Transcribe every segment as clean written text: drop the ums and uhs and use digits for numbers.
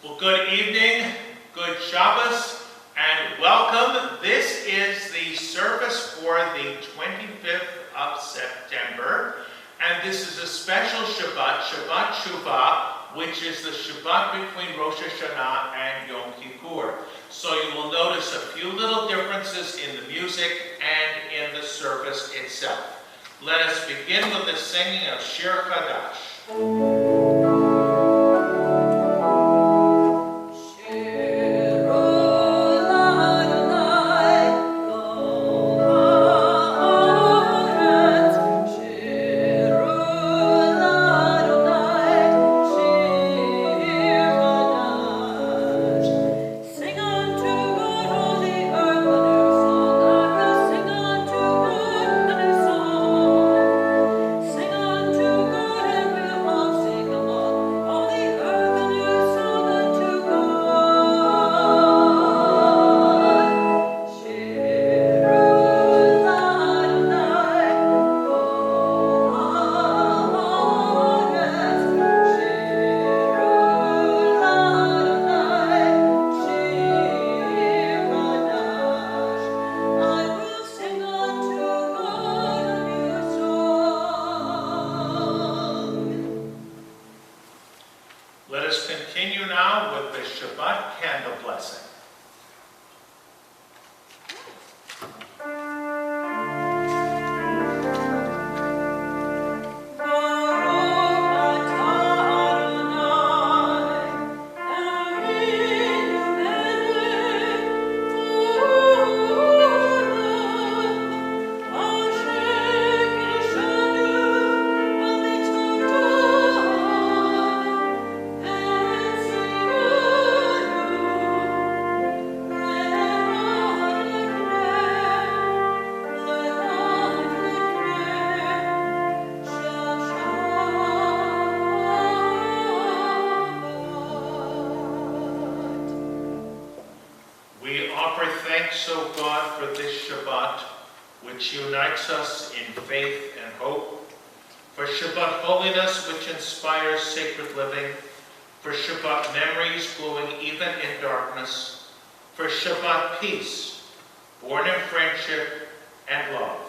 Well, good evening, good Shabbat, and welcome. This is the service for the 25th of September, and this is a special Shabbat, Shabbat Shuvah, which is the Shabbat between Rosh Hashanah and Yom Kippur. So you will notice a few little differences in the music and in the service itself. Let us begin with the singing of Shir Chadash. Let us continue now with the Shabbat candle blessing. We offer thanks, O God, for this Shabbat, which unites us in faith and hope, for Shabbat holiness, which inspires sacred living, for Shabbat memories glowing even in darkness, for Shabbat peace, born in friendship and love.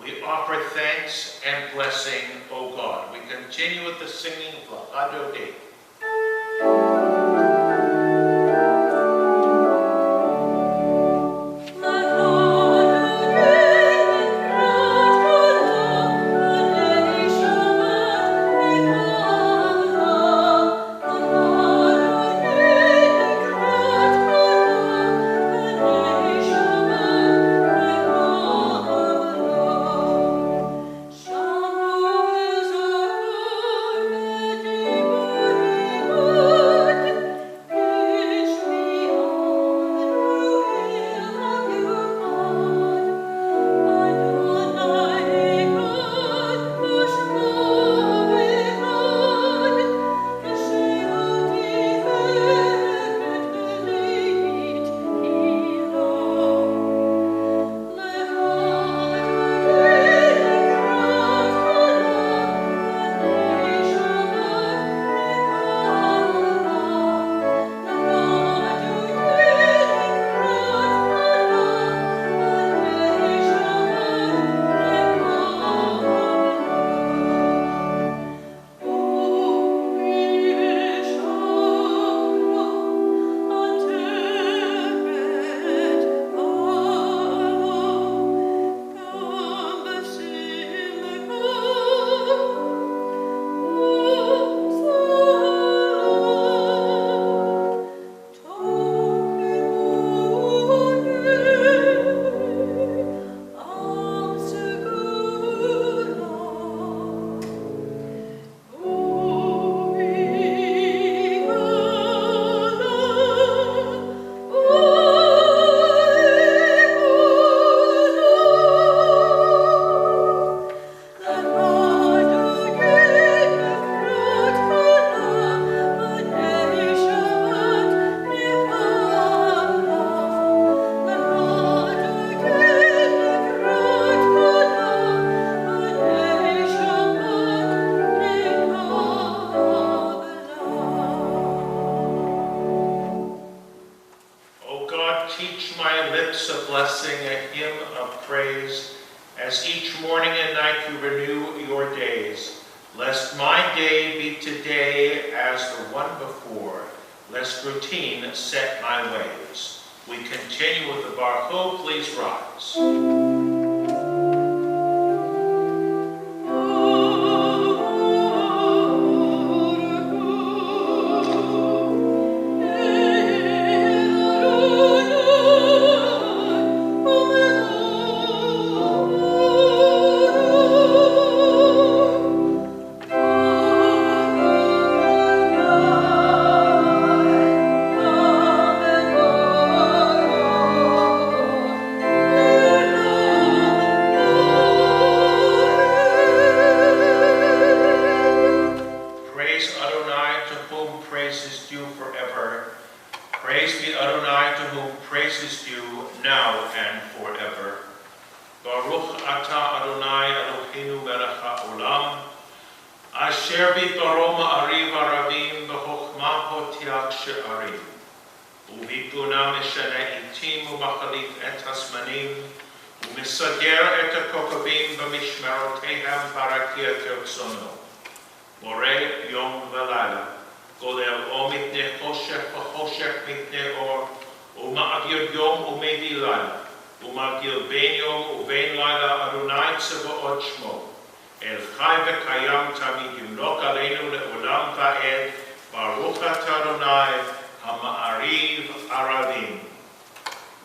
We offer thanks and blessing, O God. We continue with the singing of Adonai. Shabbat teach my lips a blessing, a hymn of praise, as each morning and night you renew your days. Lest my day be today as the one before, lest routine set my ways. We continue with the Baruch. Please rise.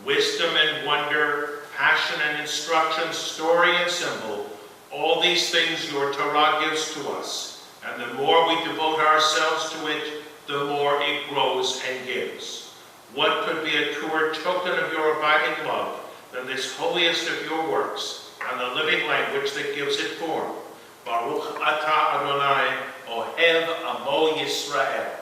Wisdom and wonder, passion and instruction, story and symbol, all these things your Torah gives to us. And the more we devote ourselves to it, the more it grows and gives. What could be a truer token of your abiding love than this holiest of your works and the living language that gives it form? Baruch atah Adonai, Ohev Amo Yisrael.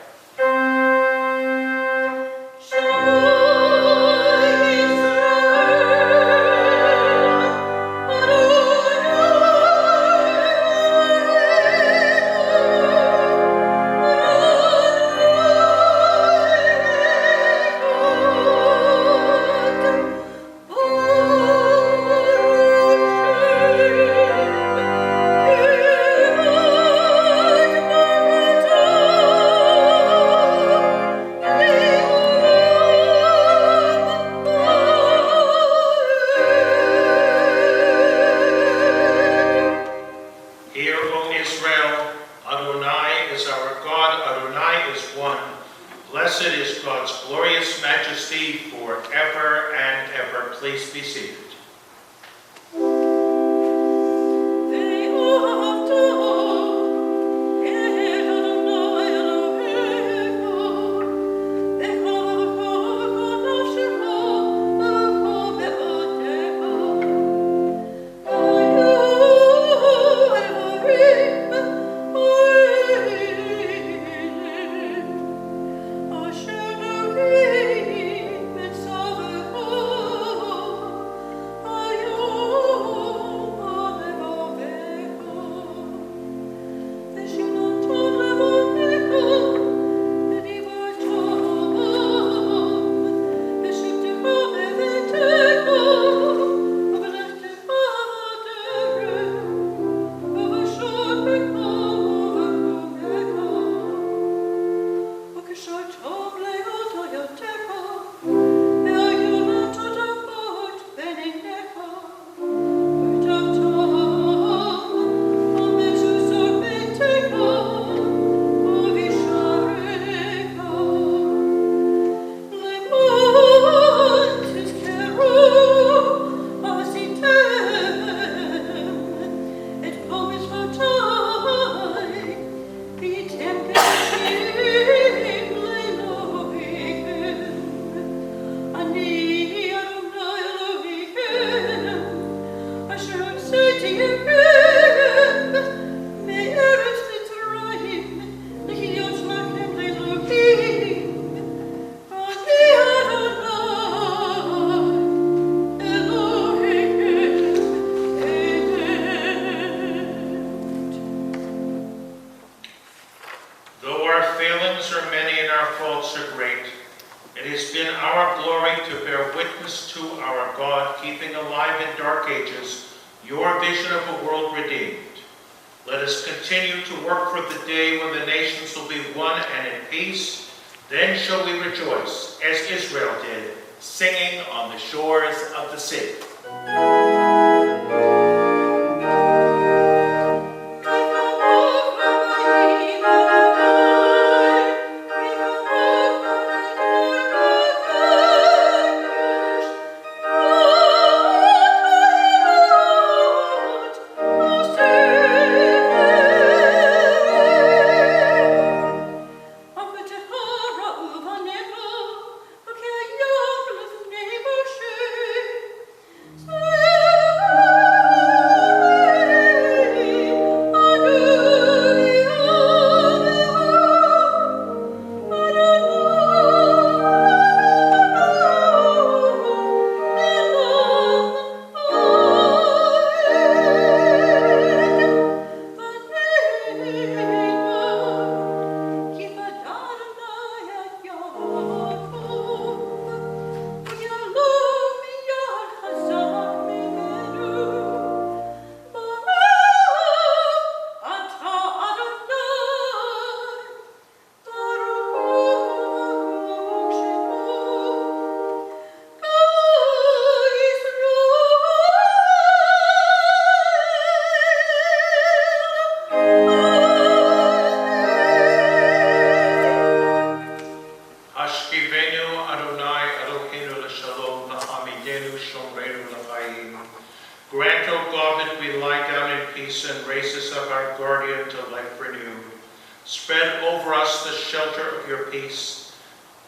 It has been our glory to bear witness to our God, keeping alive in dark ages your vision of a world redeemed. Let us continue to work for the day when the nations will be one and in peace. Then shall we rejoice, as Israel did, singing on the shores of the sea. Grant, O God, that we lie down in peace and raise us up our guardian to life renewed. Spread over us the shelter of your peace.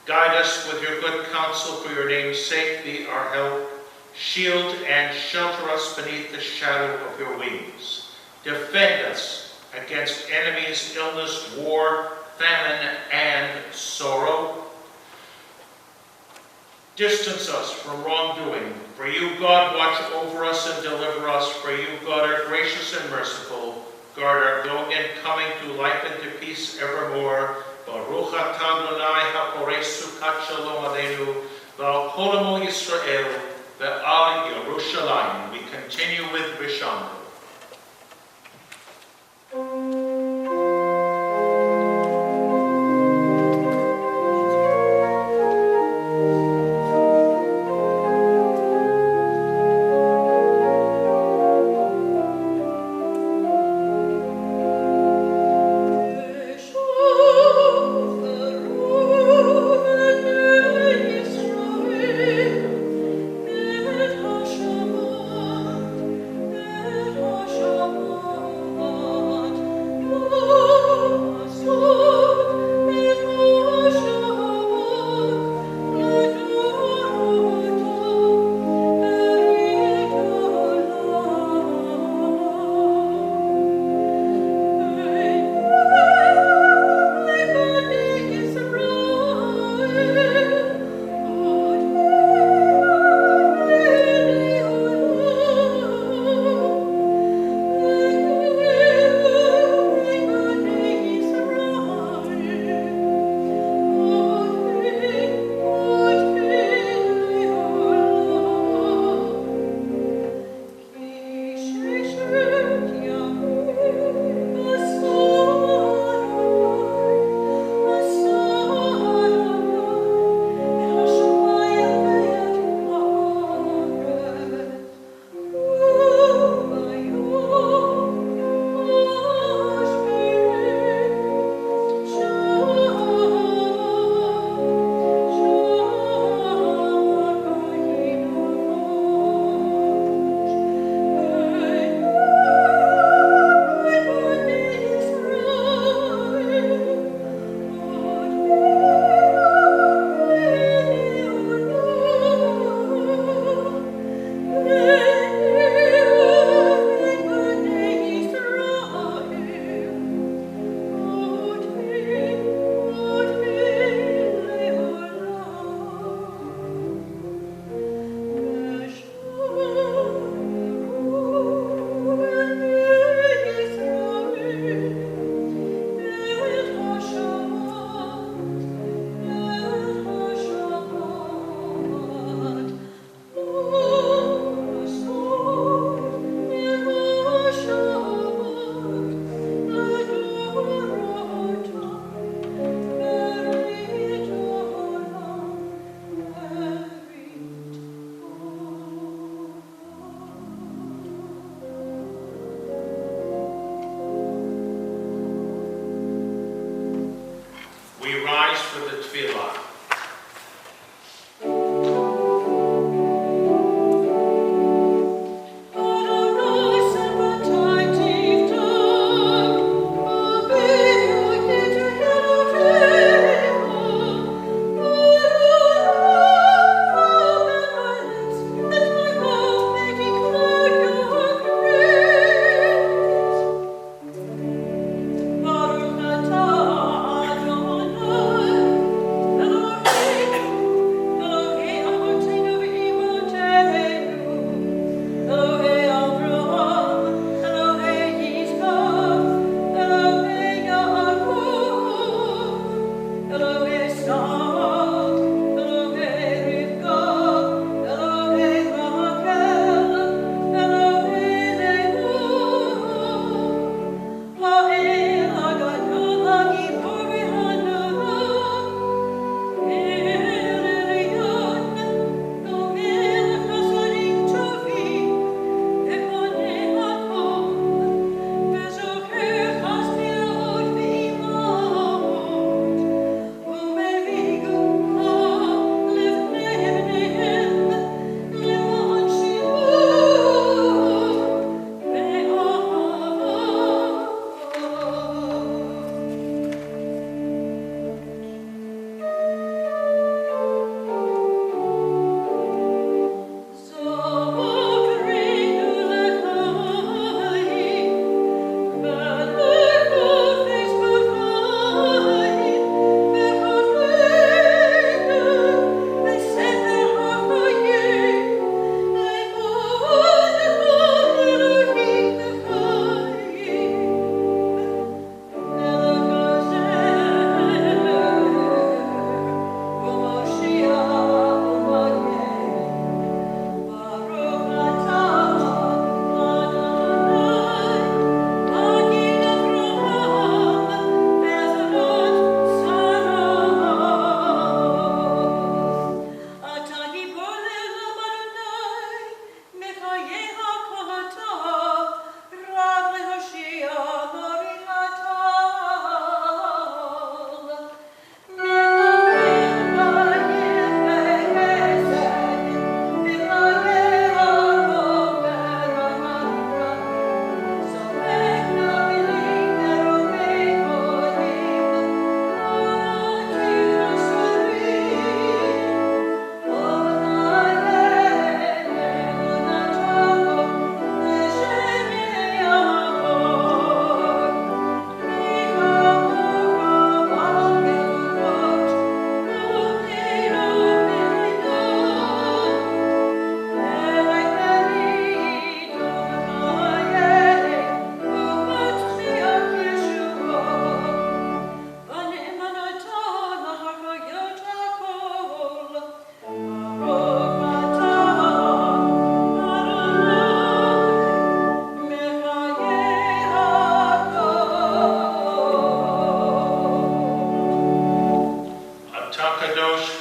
Guide us with your good counsel for your name's sake. Be our help. Shield and shelter us beneath the shadow of your wings. Defend us against enemies, illness, war, famine, and sorrow. Distance us from wrongdoing. For you, God, watch over us and deliver us. For you, God, are gracious and merciful. Guard our going and coming to life and to peace evermore. Baruch atah Adonai haporei sukat shalom aleinu v'al kol amo Yisrael ve'al Yerushalayim. We continue with Rishon. Shabbat,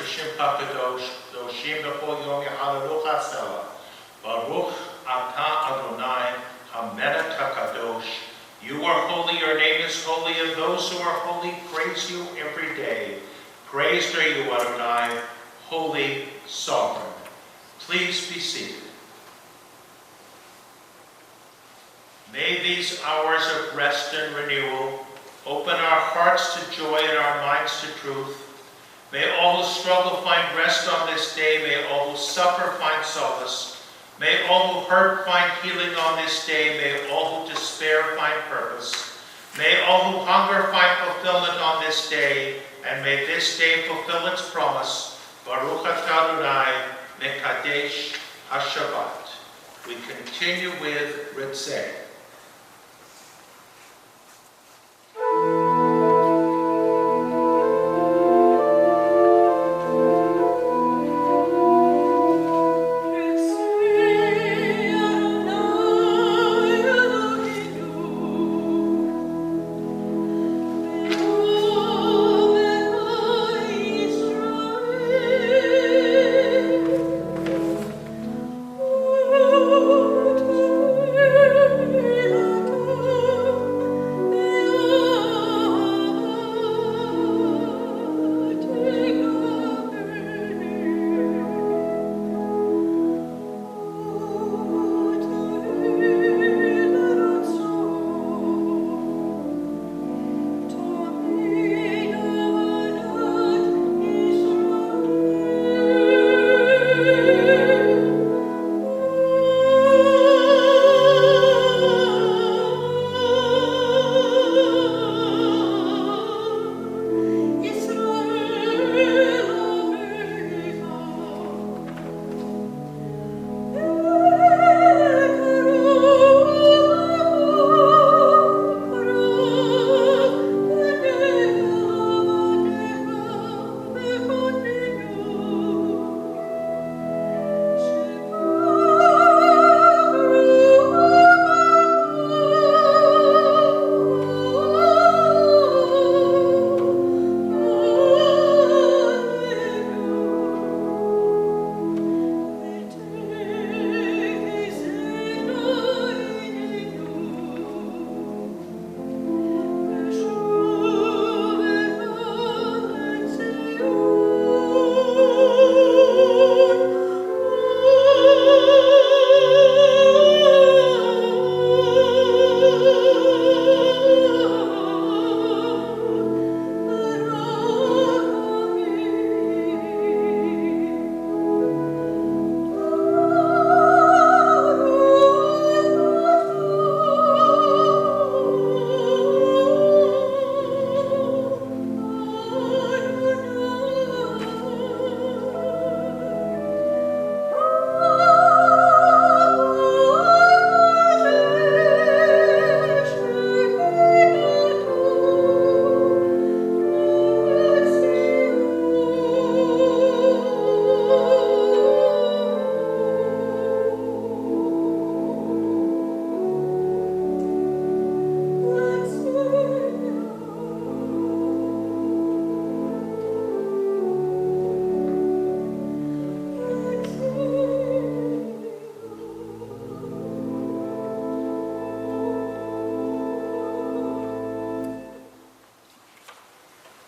Shimcha Kadosh, Doshim B'chol Yom Yahalaluch HaSela, Baruch Atah Adonai, HaMelech HaKadosh. You are holy, your name is holy, and those who are holy praise you every day. Praised are you, Adonai, holy, sovereign. Please be seated. May these hours of rest and renewal open our hearts to joy and our minds to truth. May all who struggle find rest on this day. May all who suffer find solace. May all who hurt find healing on this day. May all who despair find purpose. May all who hunger find fulfillment on this day. And may this day fulfill its promise. Baruch atah Adonai mekadesh ha-Shabbat. We continue with Ritzeh.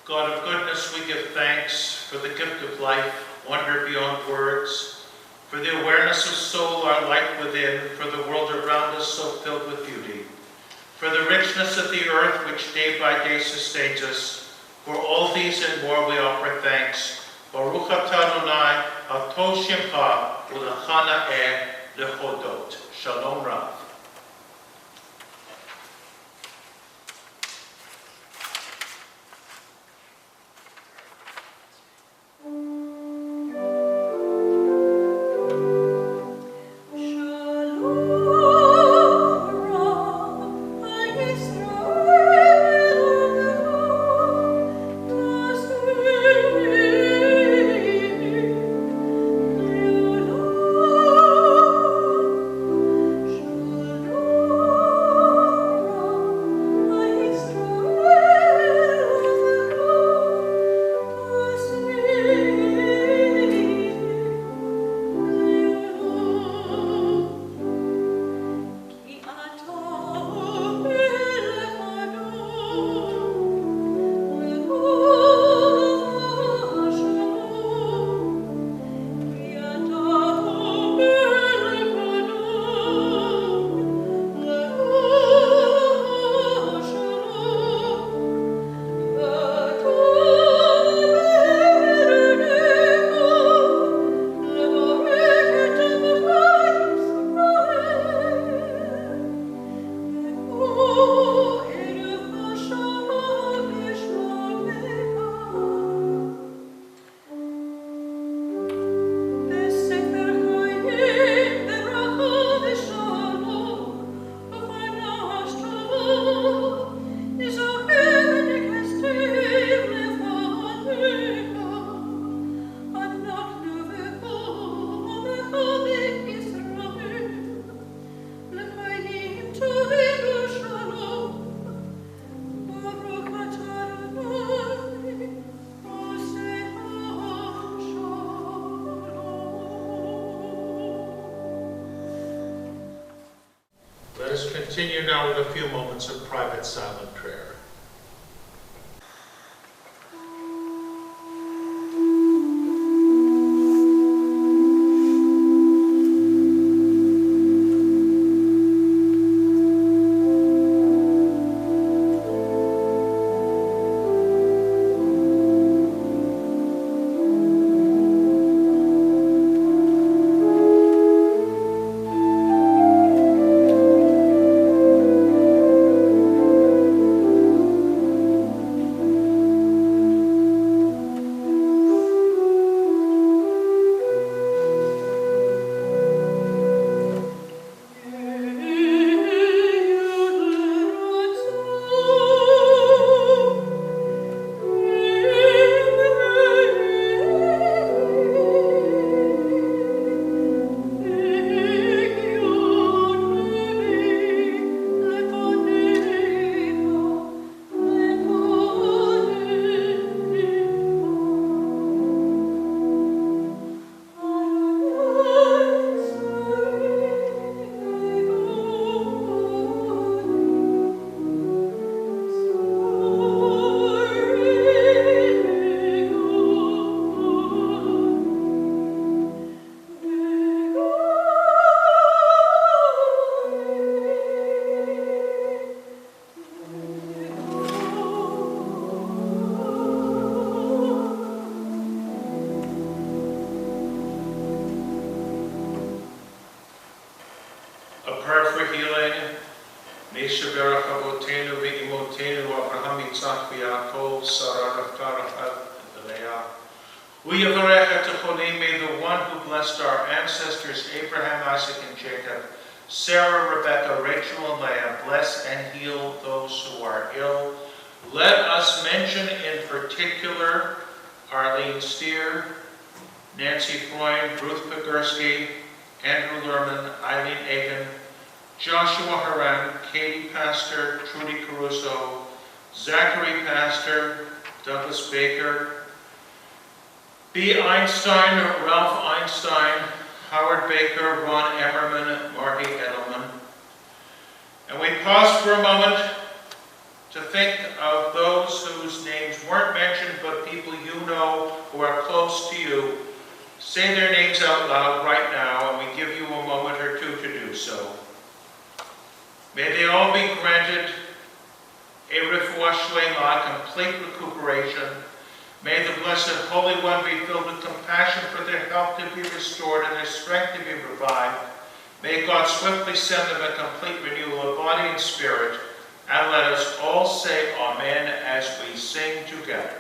God of goodness, we give thanks for the gift of life, wonder beyond words, for the awareness of soul, our light within, for the world around us so filled with beauty, for the richness of the earth which day by day sustains us. For all these and more we offer thanks. Baruch atah Adonai, atah shimcha, ulechana lechodot. Shalom Rav. Shalom. us continue now with a few moments of private silent prayer. May the one who blessed our ancestors, Abraham, Isaac, and Jacob, Sarah, Rebecca, Rachel, and Leah, bless and heal those who are ill. Let us mention in particular Arlene Steer, Nancy Freund, Ruth Pigursky, Andrew Lerman, Eileen Aiken, Joshua Haran, Katie Pastor, Trudy Caruso, Zachary Pastor, Douglas Baker, B. Einstein, Ralph Einstein, Howard Baker, Ron Emmerman, Marty Edelman. And we pause for a moment to think of those whose names weren't mentioned, but people you know who are close to you. Say their names out loud right now, and we give you a moment or two to do so. May they all be granted a refuah shlema, complete recuperation. May the Blessed Holy One be filled with compassion for their health to be restored and their strength to be revived. May God swiftly send them a complete renewal of body and spirit. And let us all say Amen as we sing together.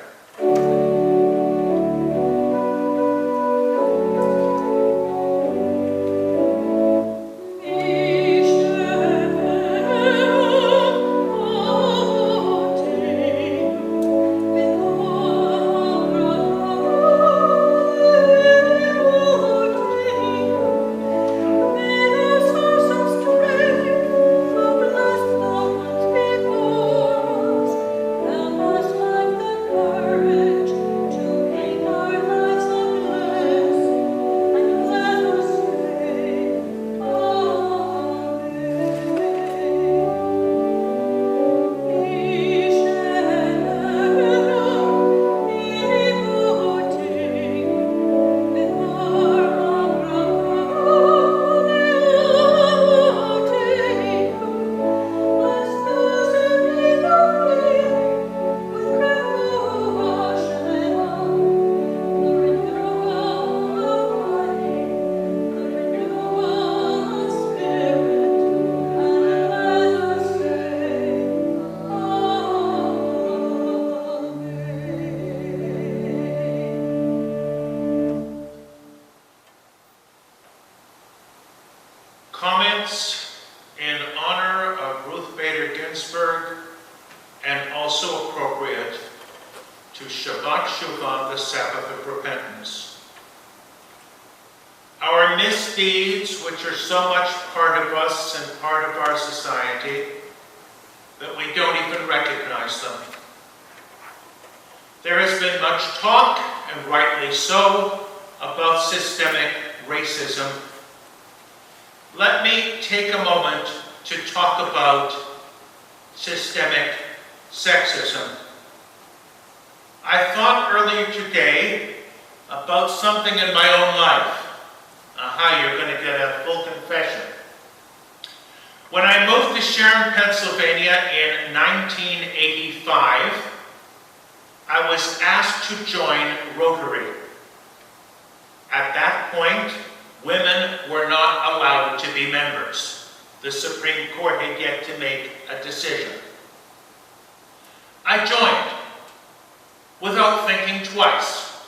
Comments in honor of Ruth Bader Ginsburg and also appropriate to Shabbat Shuvah, the Sabbath of Repentance. Our misdeeds, which are so much part of us and part of our society, that we don't even recognize them. There has been much talk, and rightly so, about systemic racism. Let me take a moment to talk about systemic sexism. I thought earlier today about something in my own life. Aha, you're going to get a full confession. When I moved to Sharon, Pennsylvania in 1985, I was asked to join Rotary. At that point, women were not allowed to be members. The Supreme Court had yet to make a decision. I joined without thinking twice.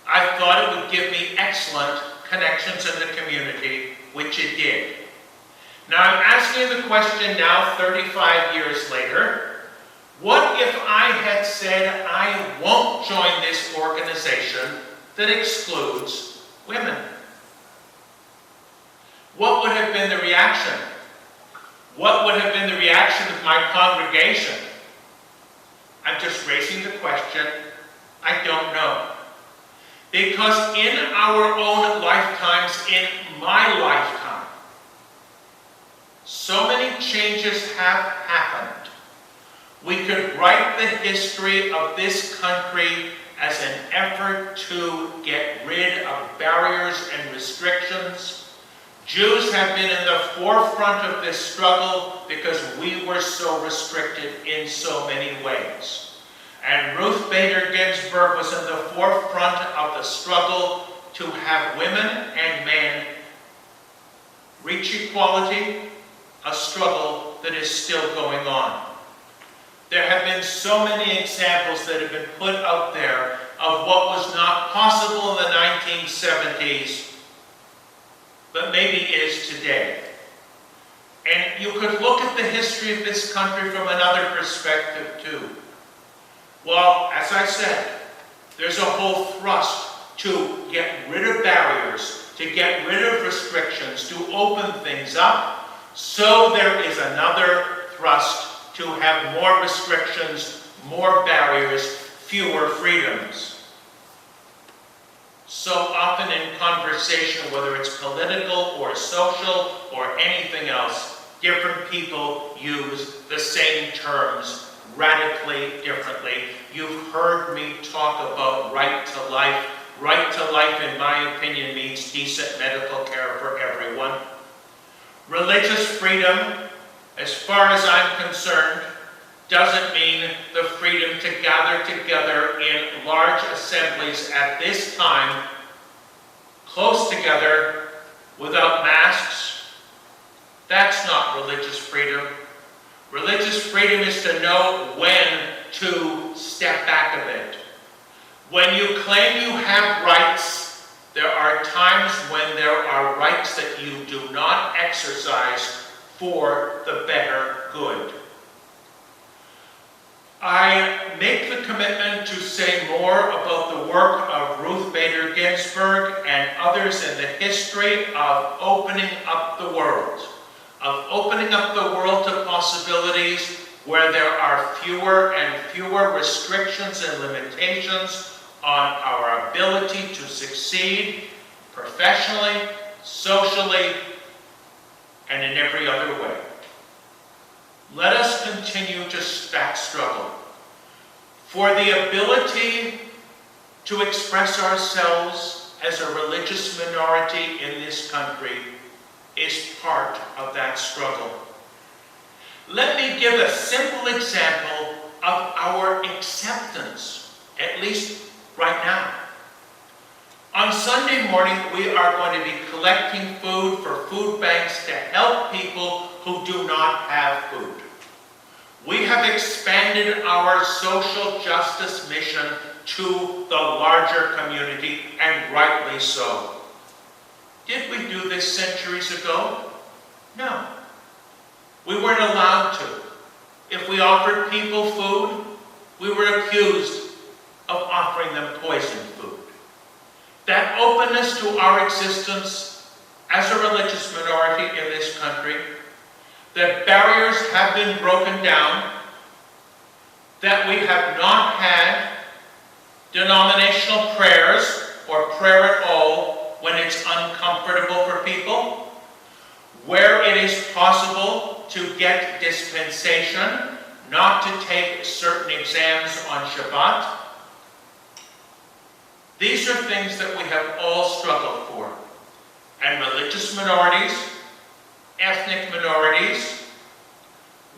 I thought it would give me excellent connections in the community, which it did. Now I'm asking the question now, 35 years later, what if I had said I won't join this organization that excludes women? What would have been the reaction? What would have been the reaction of my congregation? I'm just raising the question. I don't know. Because in our own lifetimes, in my lifetime, so many changes have happened. We could write the history of this country as an effort to get rid of barriers and restrictions. Jews have been in the forefront of this struggle because we were so restricted in so many ways. And Ruth Bader Ginsburg was in the forefront of the struggle to have women and men reach equality, a struggle that is still going on. There have been so many examples that have been put out there of what was not possible in the 1970s, but maybe is today. And you could look at the history of this country from another perspective too. Well, as I said, there's a whole thrust to get rid of barriers, to get rid of restrictions, to open things up. So there is another thrust to have more restrictions, more barriers, fewer freedoms. So often in conversation, whether it's political or social or anything else, different people use the same terms radically differently. You've heard me talk about right to life. Right to life, in my opinion, means decent medical care for everyone. Religious freedom, as far as I'm concerned, doesn't mean the freedom to gather together in large assemblies at this time, close together, without masks. That's not religious freedom. Religious freedom is to know when to step back a bit. When you claim you have rights, there are times when there are rights that you do not exercise for the better good. I make the commitment to say more about the work of Ruth Bader Ginsburg and others in the history of opening up the world. Of opening up the world to possibilities where there are fewer and fewer restrictions and limitations on our ability to succeed professionally, socially, and in every other way. Let us continue to that struggle for the ability to express ourselves as a religious minority in this country is part of that struggle. Let me give a simple example of our acceptance, at least right now. On Sunday morning, we are going to be collecting food for food banks to help people who do not have food. We have expanded our social justice mission to the larger community, and rightly so. Did we do this centuries ago? No. We weren't allowed to. If we offered people food, we were accused of offering them poisoned food. That openness to our existence as a religious minority in this country, that barriers have been broken down, that we have not had denominational prayers or prayer at all when it's uncomfortable for people, where it is possible, to get dispensation, not to take certain exams on Shabbat. These are things that we have all struggled for. And religious minorities, ethnic minorities,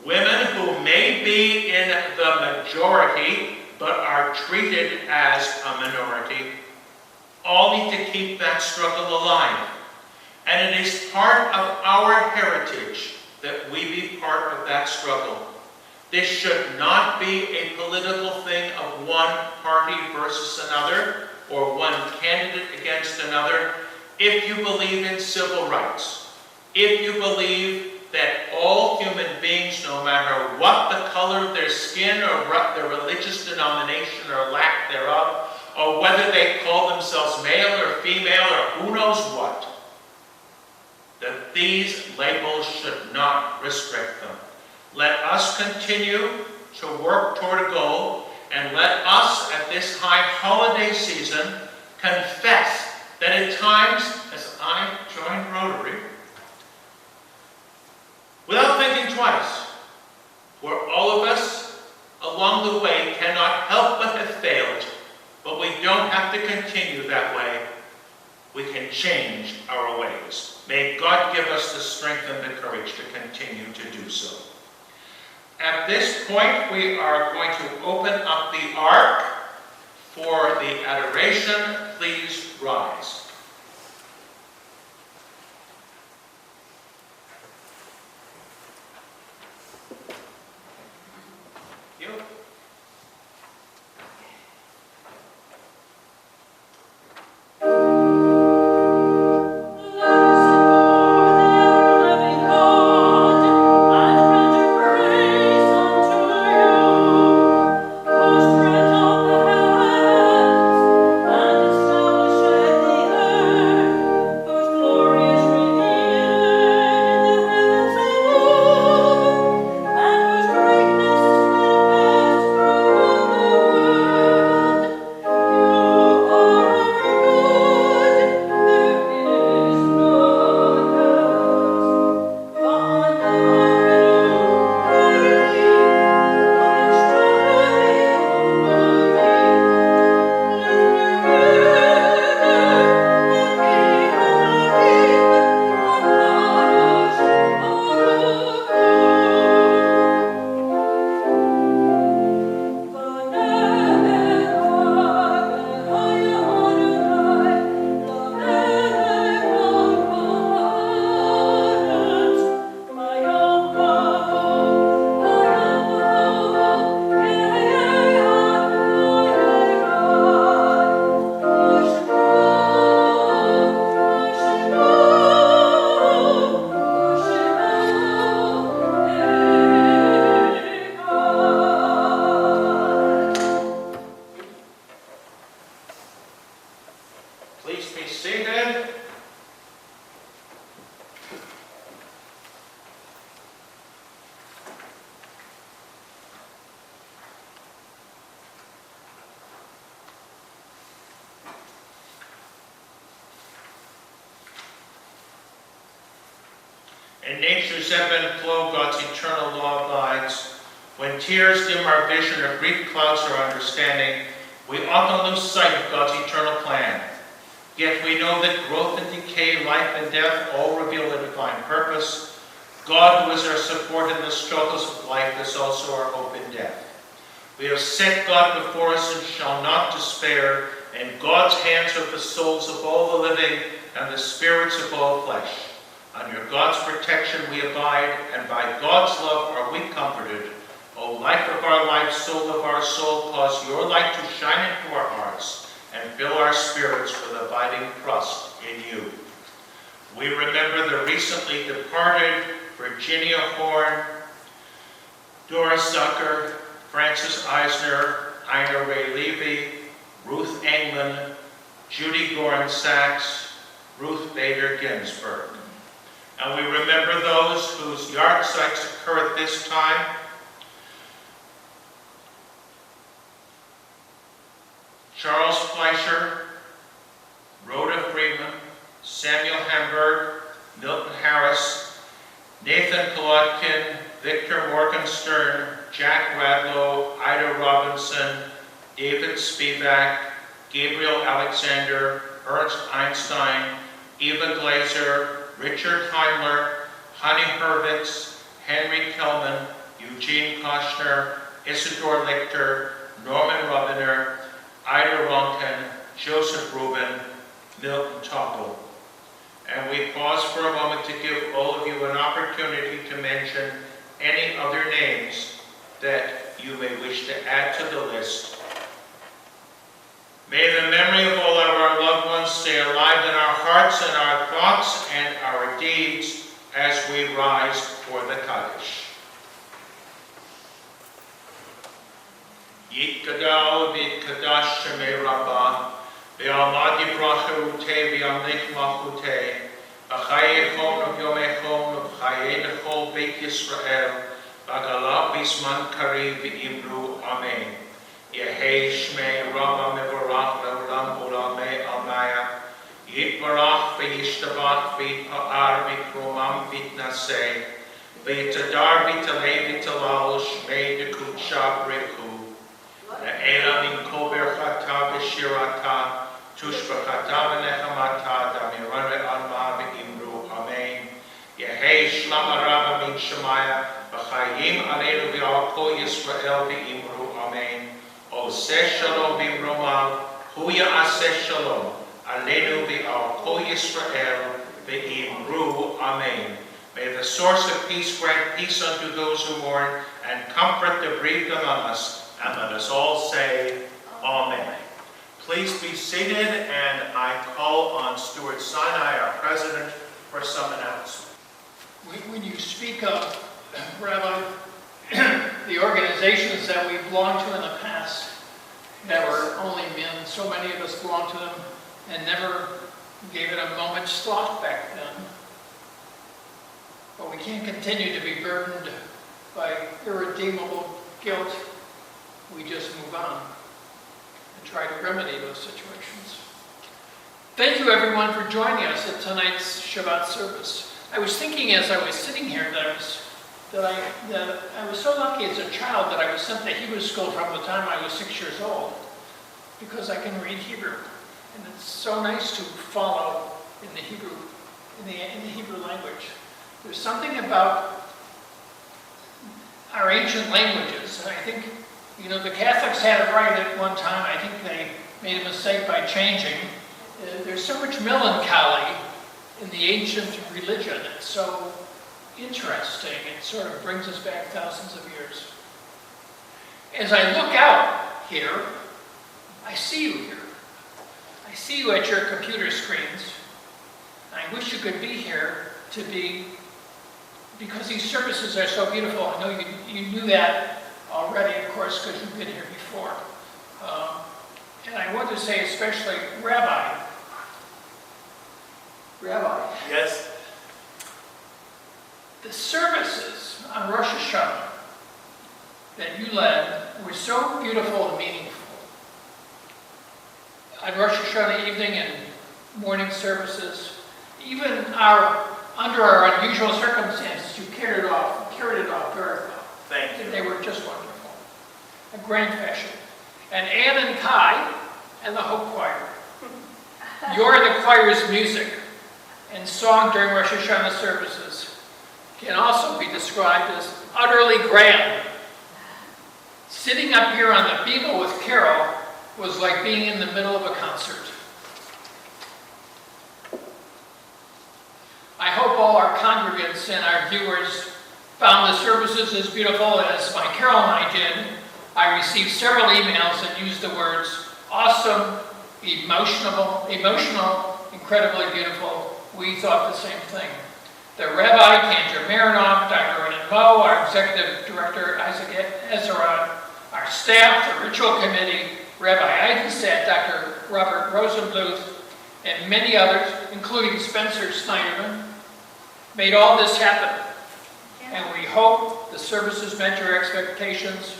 women who may be in the majority but are treated as a minority, all need to keep that struggle alive. And it is part of our heritage that we be part of that struggle. This should not be a political thing of one party versus another, or one candidate against another. If you believe in civil rights, if you believe that all human beings, no matter what the color of their skin or what their religious denomination or lack thereof, or whether they call themselves male or female or who knows what, that these labels should not restrict them. Let us continue to work toward a goal, and let us at this high holiday season confess that at times, as I joined Rotary, without thinking twice, where all of us along the way cannot help but have failed, but we don't have to continue that way. We can change our ways. May God give us the strength and the courage to continue to do so. At this point, we are going to open up the ark for the adoration. Please rise. In nature's ebb and flow, God's eternal law abides. When tears dim our vision or grief clouds our understanding, we often lose sight of God's eternal plan. Yet we know that growth and decay, life and death all reveal a divine purpose. God, who is our support in the struggles of life, is also our hope in death. We have set God before us and shall not despair. In God's hands are the souls of all the living and the spirits of all flesh. Under God's protection we abide, and by God's love are we comforted. O life of our life, soul of our soul, cause your light to shine into our hearts and fill our spirits with abiding trust in you. We remember the recently departed Virginia Horn, Doris Zucker, Francis Eisner, Ina Ray Levy, Ruth England, Judy Gorin Sachs, Ruth Bader Ginsburg. And we remember those whose yard sites occur at this time. Charles Fleischer, Rhoda Freeman, Samuel Hamburg, Milton Harris, Nathan Kolodkin, Victor Morgenstern, Jack Radlow, Ida Robinson, David Spivak, Gabriel Alexander, Ernst Einstein, Eva Glazer, Richard Heimler, Honey Hurwitz, Henry Kelman, Eugene Koshner, Isidore Lichter, Norman Rubiner, Ida Ronken, Joseph Rubin, Milton Topple. And we pause for a moment to give all of you an opportunity to mention any other names that you may wish to add to the list. May the memory of all of our loved ones stay alive in our hearts and our thoughts and our deeds as we rise for the Kaddish. Yitkadal v'yitkadash shemei Rabbah, v'yamad yibrachute v'yamlik malchute, v'chayei chon v'yomei v'chayei l'chol beit Yisrael, v'agalah b'zman kariv v'imru amen. Yehei shmei Rabbah mevorach le'olam olamei almaya, yitbarach v'yishtabach v'yitpa'ar v'yikromam v'yitnaseh, v'yitadar v'yitalei v'yitalal shmei dekutsha b'rechu. Eila min kol berchata v'shirata, tushbachata v'nechamata, damiran ve'alma v'imru amen. Yehei shlam arava min shemaya, v'chayim aleinu v'al kol Yisrael v'imru amen. Oseh shalom v'imromav, hu ya'aseh shalom, aleinu v'al kol Yisrael v'imru amen. May the source of peace grant peace unto those who mourn, and comfort the bereaved among us. And let us all say, Amen. Please be seated, and I call on Stuart Sinai, our president, for some announcement. When you speak of, Rabbi, the organizations that we belonged to in the past that were only men, so many of us belonged to them and never gave it a moment's thought back then. But we can't continue to be burdened by irredeemable guilt. We just move on and try to remedy those situations. Thank you everyone for joining us at tonight's Shabbat service. I was thinking as I was sitting here that I was so lucky as a child that I was sent to Hebrew school from the time I was 6 years old, because I can read Hebrew, and it's so nice to follow in the Hebrew language. There's something about our ancient languages, and I think, you know, the Catholics had it right at one time. I think they made a mistake by changing. There's so much melancholy in the ancient religion. It's so interesting. It sort of brings us back thousands of years. As I look out here, I see you here. I see you at your computer screens. I wish you could be here because these services are so beautiful. I know you knew that already, of course, because you've been here before. And I want to say especially, Rabbi. Yes. The services on Rosh Hashanah that you led were so beautiful and meaningful. On Rosh Hashanah evening and morning services, even under our unusual circumstances, you carried it off very well. Thank you. They were just wonderful. A grand fashion. And Ann and Kai and the Hope Choir. You're the choir's music and song during Rosh Hashanah services can also be described as utterly grand. Sitting up here on the Bima with Carol was like being in the middle of a concert. I hope all our congregants and our viewers found the services as beautiful as my Carol and I did. I received several emails that used the words awesome, emotional, incredibly beautiful. We thought the same thing. The Rabbi, Cantor Marinoff, Dr. Renan Moe, our Executive Director, Isaac Ezra, our staff, the Ritual Committee, Rabbi Eisenstadt, Dr. Robert Rosenbluth, and many others, including Spencer Snyderman, made all this happen. And we hope the services met your expectations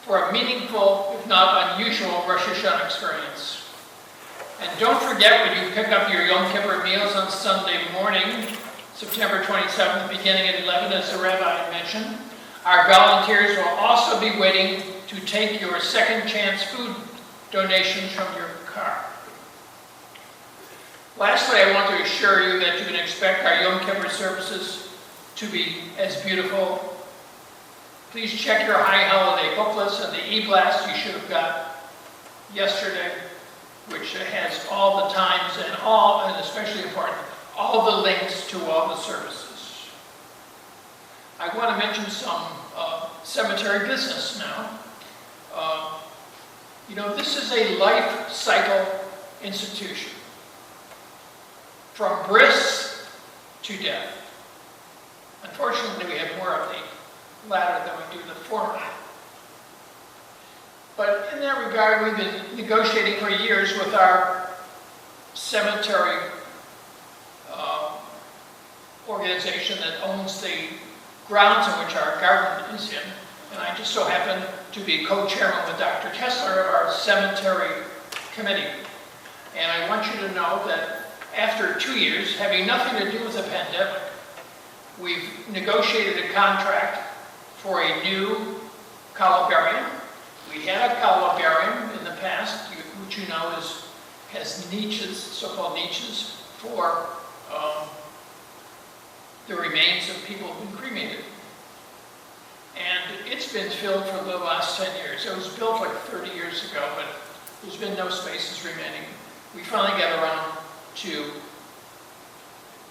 for a meaningful, if not unusual, Rosh Hashanah experience. And don't forget, when you pick up your Yom Kippur meals on Sunday morning, September 27th, beginning at 11, as the Rabbi mentioned, Our volunteers will also be waiting to take your second chance food donations from your car. Lastly, I want to assure you that you can expect our Yom Kippur services to be as beautiful. Please check your high holiday booklets and the e-blast you should have got yesterday, which has all the times and especially important, all the links to all the services. I want to mention some cemetery business now. You know, this is a life cycle institution. From bris to death. Unfortunately, we have more of the latter than we do the former. But in that regard, we've been negotiating for years with our cemetery organization that owns the grounds in which our garden is in. And I just so happen to be co-chairman with Dr. Kessler of our cemetery committee. And I want you to know that after 2 years, having nothing to do with the pandemic, we've negotiated a contract for a new columbarium. We had a columbarium in the past, which you know has niches, so-called niches, for the remains of people who've been cremated. And it's been filled for the last 10 years. It was built like 30 years ago, but there's been no spaces remaining. We finally got around to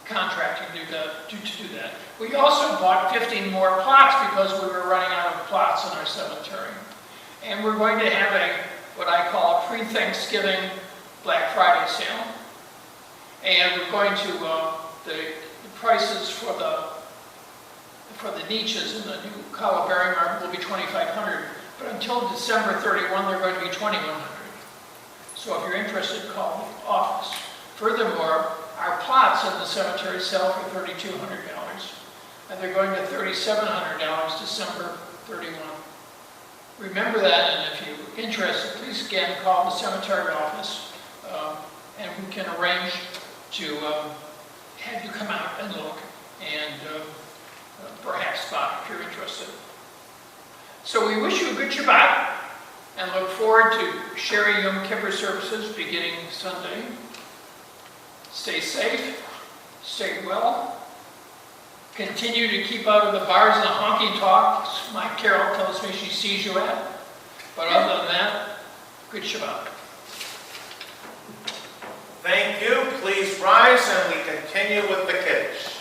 contracting to do that. We also bought 15 more plots because we were running out of plots in our cemetery. And we're going to have what I call a pre-Thanksgiving Black Friday sale. And we're going to, the prices for the niches in the new columbarium will be $2,500. But until December 31, they're going to be $2,100. So if you're interested, call the office. Furthermore, our plots in the cemetery sell for $3,200, and they're going to $3,700 December 31. Remember that, and if you're interested, please again call the cemetery office, and we can arrange to have you come out and look, and perhaps buy if you're interested. So we wish you a good Shabbat, and look forward to sharing Yom Kippur services beginning Sunday. Stay safe, stay well, continue to keep out of the bars and the honky talks my Carol tells me she sees you at. But other than that, good Shabbat. Thank you. Please rise and we continue with the kids.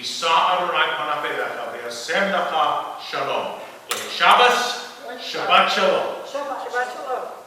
Yisa Adonai panav elecha v'yasem lecha shalom. Shabbos, Shabbat shalom. Shabbat shalom.